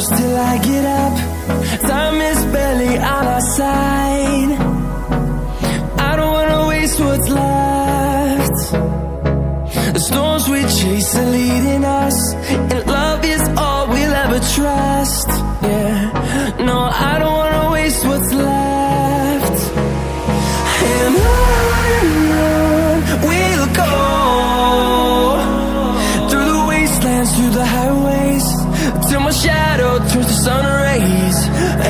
push till I get up. Time is barely on our side. I don't wanna waste what's left. The storms we chase are leading us, and love is all we'll ever trust. Yeah, no, I don't wanna waste what's left. And on we'll go, through the wastelands, through the highways, till my shadow turns to sun rays.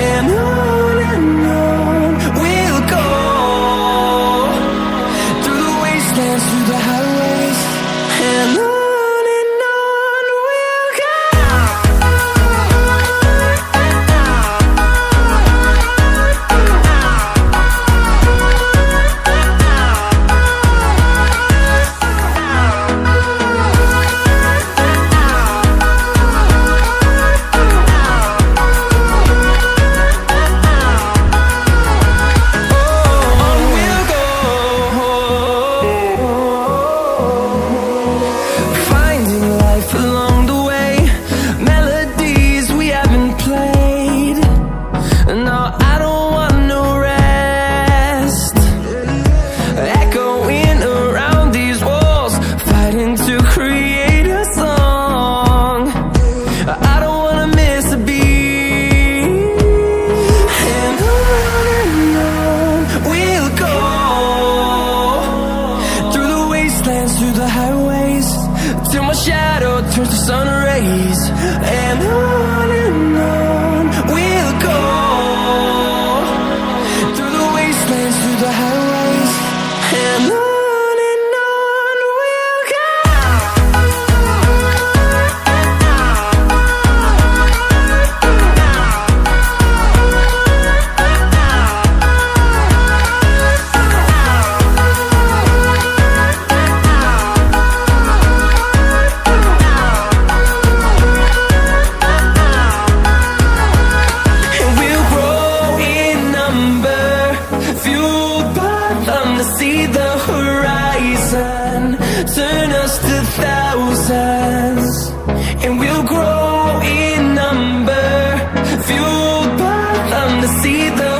And on we'll go, through the wastelands, through the highways, and on we'll go. Through the highways, till my shadow turns to sun rays. And on we'll go, through the wastelands, through the highways, and on we'll go. See the horizon, turn us to thousands, and we'll grow in number, fueled by them to see the